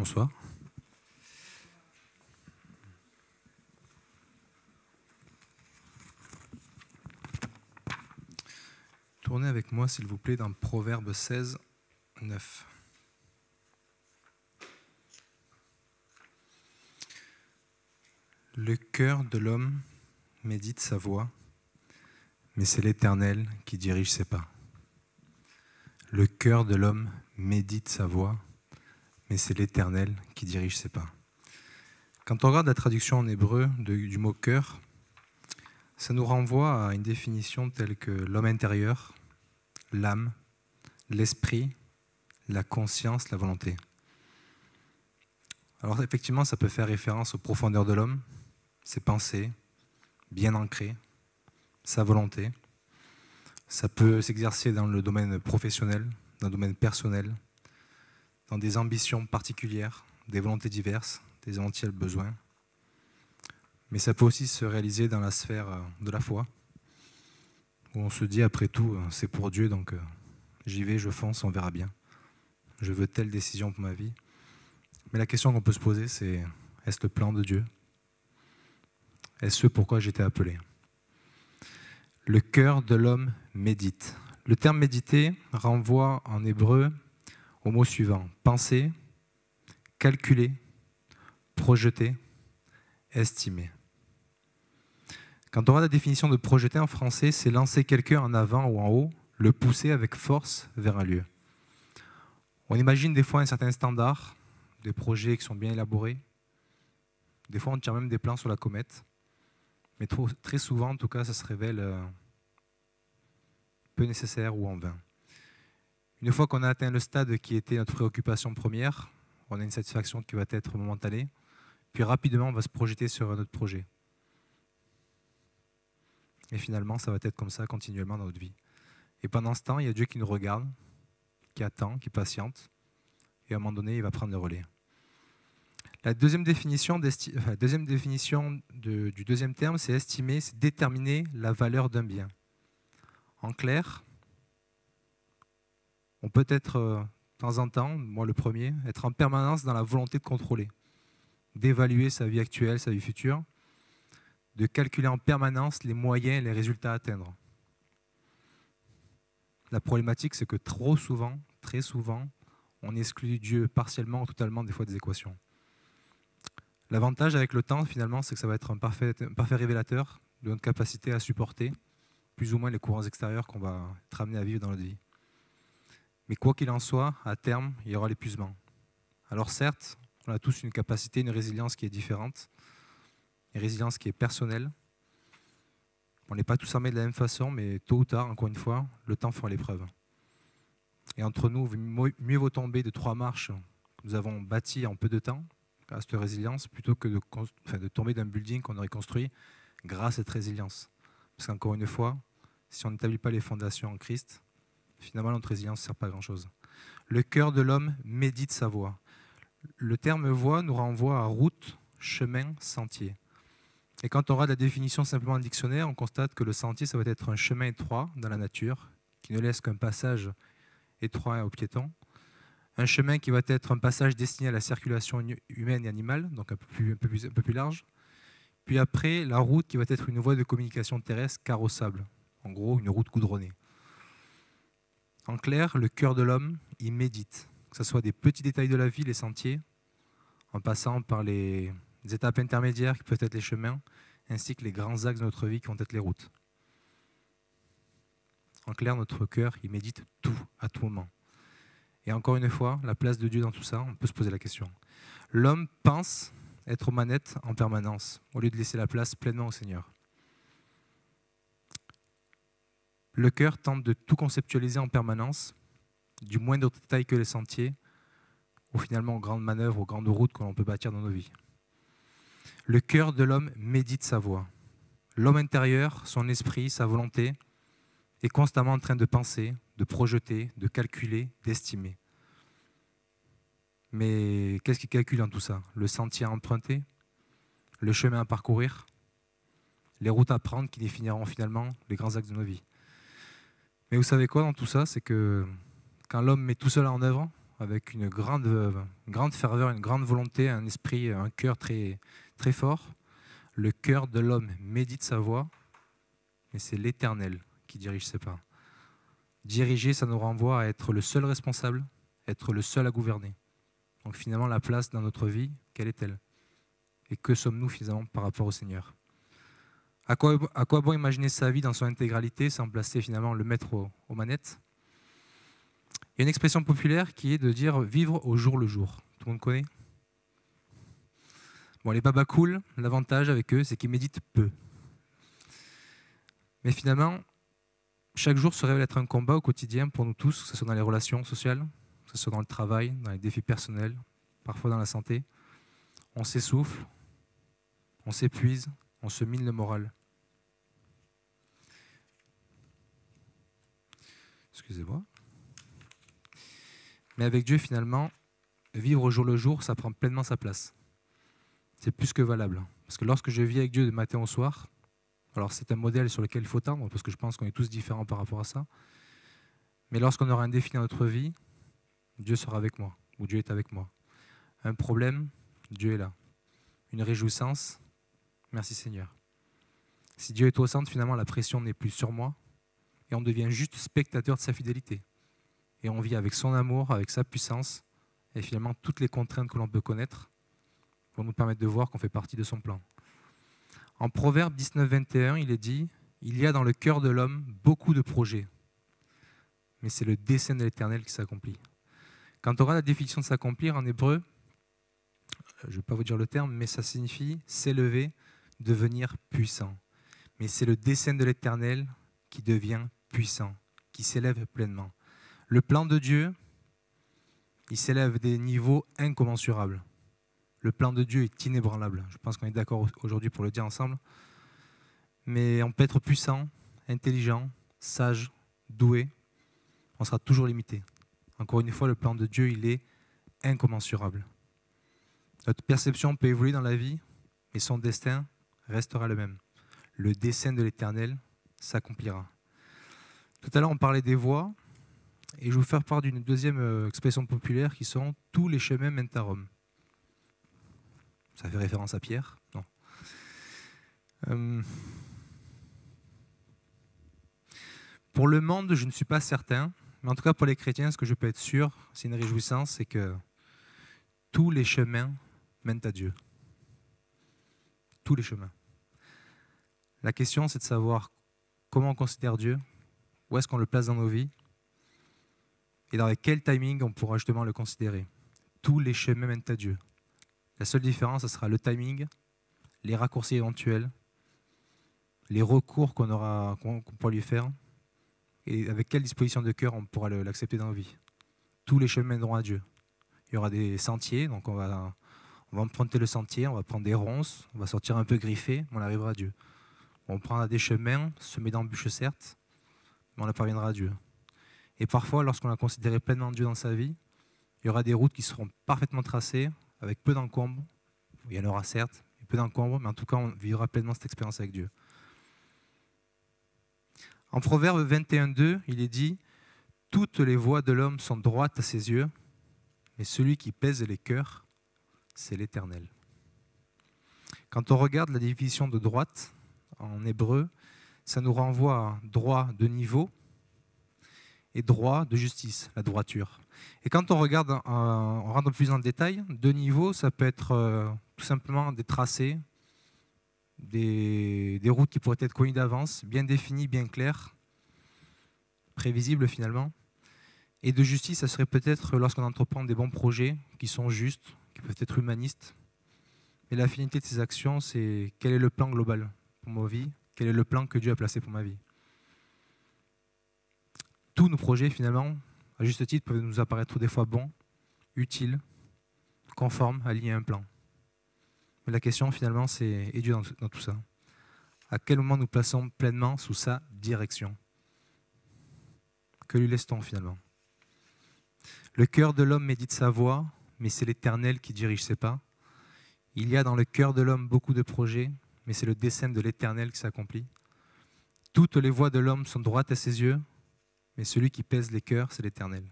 Bonsoir. Tournez avec moi, s'il vous plaît, dans Proverbe 16, 9. Le cœur de l'homme médite sa voie, mais c'est l'Éternel qui dirige ses pas. Le cœur de l'homme médite sa voie, mais c'est l'Éternel qui dirige ses pas. Quand on regarde la traduction en hébreu du mot cœur, ça nous renvoie à une définition telle que l'homme intérieur, l'âme, l'esprit, la conscience, la volonté. Alors effectivement, ça peut faire référence aux profondeurs de l'homme, ses pensées, bien ancrées, sa volonté. Ça peut s'exercer dans le domaine professionnel, dans le domaine personnel, dans des ambitions particulières, des volontés diverses, des éventuels besoins. Mais ça peut aussi se réaliser dans la sphère de la foi, où on se dit, après tout, c'est pour Dieu, donc j'y vais, je fonce, on verra bien. Je veux telle décision pour ma vie. Mais la question qu'on peut se poser, c'est, est-ce le plan de Dieu? Est-ce ce pourquoi j'étais appelé? Le cœur de l'homme médite. Le terme méditer renvoie en hébreu au mot suivant: penser, calculer, projeter, estimer. Quand on voit la définition de projeter en français, c'est lancer quelqu'un en avant ou en haut, le pousser avec force vers un lieu. On imagine des fois un certain standard, des projets qui sont bien élaborés. Des fois, on tire même des plans sur la comète. Mais très souvent, en tout cas, ça se révèle peu nécessaire ou en vain. Une fois qu'on a atteint le stade qui était notre préoccupation première, on a une satisfaction qui va être momentanée, puis rapidement, on va se projeter sur un autre projet. Et finalement, ça va être comme ça continuellement dans notre vie. Et pendant ce temps, il y a Dieu qui nous regarde, qui attend, qui patiente, et à un moment donné, il va prendre le relais. La deuxième définition, du deuxième terme, c'est estimer, c'est déterminer la valeur d'un bien. En clair, on peut être, de temps en temps, moi le premier, être en permanence dans la volonté de contrôler, d'évaluer sa vie actuelle, sa vie future, de calculer en permanence les moyens et les résultats à atteindre. La problématique, c'est que trop souvent, très souvent, on exclut Dieu partiellement ou totalement des fois des équations. L'avantage avec le temps, finalement, c'est que ça va être un parfait révélateur de notre capacité à supporter plus ou moins les courants extérieurs qu'on va être amené à vivre dans notre vie. Mais quoi qu'il en soit, à terme, il y aura l'épuisement. Alors certes, on a tous une capacité, une résilience qui est différente, une résilience qui est personnelle. On n'est pas tous armés de la même façon, mais tôt ou tard, encore une fois, le temps fera l'épreuve. Et entre nous, mieux vaut tomber de 3 marches que nous avons bâties en peu de temps, grâce à cette résilience, plutôt que de tomber d'un building qu'on aurait construit grâce à cette résilience. Parce qu'encore une fois, si on n'établit pas les fondations en Christ, finalement notre résilience ne sert pas à grand-chose. Le cœur de l'homme médite sa voie. Le terme voie nous renvoie à route, chemin, sentier. Et quand on regarde la définition simplement en dictionnaire, on constate que le sentier, ça va être un chemin étroit dans la nature, qui ne laisse qu'un passage étroit aux piétons. Un chemin qui va être un passage destiné à la circulation humaine et animale, donc un peu plus large. Puis après, la route qui va être une voie de communication terrestre carrossable. En gros, une route goudronnée. En clair, le cœur de l'homme, il médite. Que ce soit des petits détails de la vie, les sentiers, en passant par les étapes intermédiaires qui peuvent être les chemins, ainsi que les grands axes de notre vie qui vont être les routes. En clair, notre cœur, il médite tout, à tout moment. Et encore une fois, la place de Dieu dans tout ça, on peut se poser la question. L'homme pense être aux manettes en permanence, au lieu de laisser la place pleinement au Seigneur. Le cœur tente de tout conceptualiser en permanence, du moindre détail que les sentiers, ou finalement aux grandes manœuvres, aux grandes routes que l'on peut bâtir dans nos vies. Le cœur de l'homme médite sa voie. L'homme intérieur, son esprit, sa volonté, est constamment en train de penser, de projeter, de calculer, d'estimer. Mais qu'est-ce qu'il calcule dans tout ça? Le sentier à emprunter, le chemin à parcourir, les routes à prendre qui définiront finalement les grands axes de nos vies. Mais vous savez quoi dans tout ça? C'est que quand l'homme met tout cela en œuvre, avec une grande ferveur, une grande volonté, un esprit, un cœur très, très fort. Le cœur de l'homme médite sa voie, mais c'est l'Éternel qui dirige ses pas. Diriger, ça nous renvoie à être le seul responsable, être le seul à gouverner. Donc finalement, la place dans notre vie, quelle est-elle? Et que sommes-nous finalement par rapport au Seigneur? À quoi bon imaginer sa vie dans son intégralité sans placer finalement le maître aux manettes? Il y a une expression populaire qui est de dire vivre au jour le jour. Tout le monde connaît? Bon, les babas cool, l'avantage avec eux, c'est qu'ils méditent peu. Mais finalement, chaque jour se révèle être un combat au quotidien pour nous tous, que ce soit dans les relations sociales, que ce soit dans le travail, dans les défis personnels, parfois dans la santé. On s'essouffle, on s'épuise, on se mine le moral. Excusez-moi. Mais avec Dieu, finalement, vivre au jour le jour, ça prend pleinement sa place. C'est plus que valable. Parce que lorsque je vis avec Dieu de matin au soir, alors c'est un modèle sur lequel il faut tendre, parce que je pense qu'on est tous différents par rapport à ça. Mais lorsqu'on aura un défi dans notre vie, Dieu sera avec moi, ou Dieu est avec moi. Un problème, Dieu est là. Une réjouissance, merci Seigneur. Si Dieu est au centre, finalement, la pression n'est plus sur moi, et on devient juste spectateur de sa fidélité. Et on vit avec son amour, avec sa puissance, et finalement toutes les contraintes que l'on peut connaître vont nous permettre de voir qu'on fait partie de son plan. En Proverbe 19, 21, il est dit « Il y a dans le cœur de l'homme beaucoup de projets, mais c'est le dessein de l'Éternel qui s'accomplit. » Quand on aura la définition de s'accomplir en hébreu, je ne vais pas vous dire le terme, mais ça signifie s'élever, devenir puissant. Mais c'est le dessein de l'Éternel qui devient puissant, qui s'élève pleinement. Le plan de Dieu, il s'élève des niveaux incommensurables. Le plan de Dieu est inébranlable. Je pense qu'on est d'accord aujourd'hui pour le dire ensemble. Mais on peut être puissant, intelligent, sage, doué. On sera toujours limité. Encore une fois, le plan de Dieu, il est incommensurable. Notre perception peut évoluer dans la vie, mais son destin restera le même. Le dessein de l'Éternel s'accomplira. Tout à l'heure, on parlait des voies, et je vais vous faire part d'une deuxième expression populaire qui sont « tous les chemins mènent à Rome ». Ça fait référence à Pierre? Non. Pour le monde, je ne suis pas certain, mais en tout cas pour les chrétiens, ce que je peux être sûr, c'est une réjouissance, c'est que tous les chemins mènent à Dieu. Tous les chemins. La question, c'est de savoir comment on considère Dieu, où est-ce qu'on le place dans nos vies, et dans quel timing on pourra justement le considérer. Tous les chemins mènent à Dieu. La seule différence, ce sera le timing, les raccourcis éventuels, les recours qu'on pourra lui faire, et avec quelle disposition de cœur on pourra l'accepter dans nos vies. Tous les chemins mèneront à Dieu. Il y aura des sentiers, donc on va emprunter le sentier, on va prendre des ronces, on va sortir un peu griffé, mais on arrivera à Dieu. On prendra des chemins, semés d'embûches certes, mais on parviendra à Dieu. Et parfois, lorsqu'on a considéré pleinement Dieu dans sa vie, il y aura des routes qui seront parfaitement tracées, avec peu d'encombre. Il y en aura certes, peu d'encombre, mais en tout cas, on vivra pleinement cette expérience avec Dieu. En Proverbe 21:2, il est dit « Toutes les voies de l'homme sont droites à ses yeux, mais celui qui pèse les cœurs, c'est l'Éternel. » Quand on regarde la définition de droite en hébreu, ça nous renvoie à droit de niveau et droit de justice, la droiture. Et quand on regarde, on rentre plus dans le détail, de niveau, ça peut être tout simplement des tracés, des routes qui pourraient être connues d'avance, bien définies, bien claires, prévisibles finalement. Et de justice, ça serait peut-être lorsqu'on entreprend des bons projets qui sont justes, qui peuvent être humanistes. Mais la finalité de ces actions, c'est quel est le plan global pour ma vie, quel est le plan que Dieu a placé pour ma vie. Tous nos projets, finalement, à juste titre, peuvent nous apparaître des fois bons, utiles, conformes, alignés à un plan. Mais la question, finalement, c'est et Dieu dans tout ça? À quel moment nous plaçons pleinement sous sa direction? Que lui laisse-t-on, finalement? Le cœur de l'homme médite sa voie, mais c'est l'Éternel qui dirige ses pas. Il y a dans le cœur de l'homme beaucoup de projets, mais c'est le dessein de l'Éternel qui s'accomplit. Toutes les voies de l'homme sont droites à ses yeux, mais celui qui pèse les cœurs, c'est l'Éternel.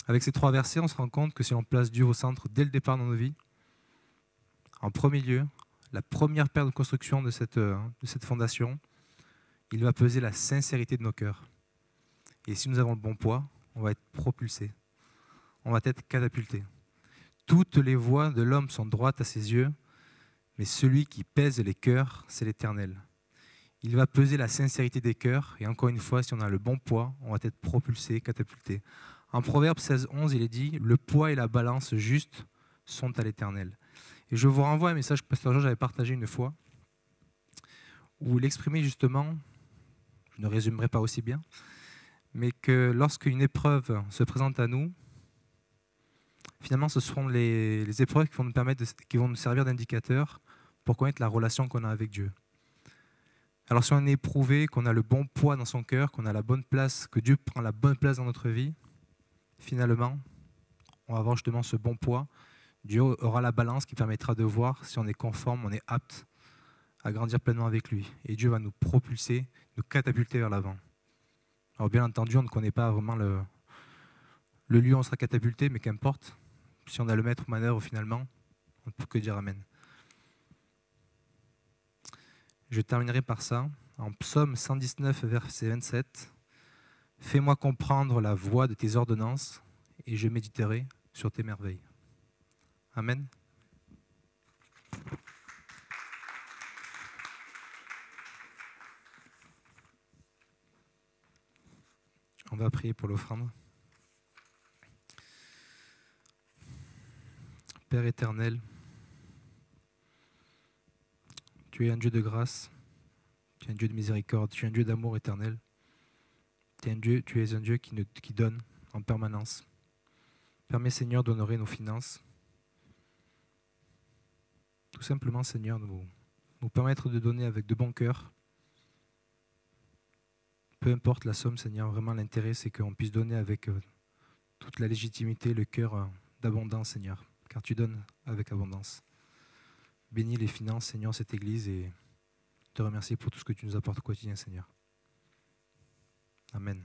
Avec ces 3 versets, on se rend compte que si on place Dieu au centre dès le départ dans nos vies, en premier lieu, la première pierre de construction de cette fondation, il va peser la sincérité de nos cœurs. Et si nous avons le bon poids, on va être propulsé, on va être catapulté. Toutes les voies de l'homme sont droites à ses yeux, mais celui qui pèse les cœurs, c'est l'Éternel. Il va peser la sincérité des cœurs, et encore une fois, si on a le bon poids, on va être propulsé, catapulté. En Proverbe 16:11, il est dit « Le poids et la balance juste sont à l'Éternel ». Et je vous renvoie à un message que Pasteur Georges avait partagé une fois, où il exprimait justement, je ne résumerai pas aussi bien, mais que lorsqu'une épreuve se présente à nous, finalement, ce seront les épreuves qui vont nous permettre, qui vont nous servir d'indicateur pour connaître la relation qu'on a avec Dieu. Alors si on est éprouvé, qu'on a le bon poids dans son cœur, qu'on a la bonne place, que Dieu prend la bonne place dans notre vie, finalement, on va avoir justement ce bon poids. Dieu aura la balance qui permettra de voir si on est conforme, on est apte à grandir pleinement avec lui. Et Dieu va nous propulser, nous catapulter vers l'avant. Alors bien entendu, on ne connaît pas vraiment le lieu où on sera catapulté, mais qu'importe. Si on a le maître manœuvre finalement, on ne peut que dire Amen. Je terminerai par ça, en Psaume 119, verset 27. « Fais-moi comprendre la voie de tes ordonnances, et je méditerai sur tes merveilles. » Amen. On va prier pour l'offrande. Père éternel, tu es un Dieu de grâce, tu es un Dieu de miséricorde, tu es un Dieu d'amour éternel. Tu es un Dieu qui donne en permanence. Permets, Seigneur, d'honorer nos finances. Tout simplement, Seigneur, nous permettre de donner avec de bon cœur. Peu importe la somme, Seigneur, vraiment l'intérêt, c'est qu'on puisse donner avec toute la légitimité, le cœur d'abondance, Seigneur, car tu donnes avec abondance. Bénis les finances, Seigneur, cette Église, et te remercie pour tout ce que tu nous apportes au quotidien, Seigneur. Amen.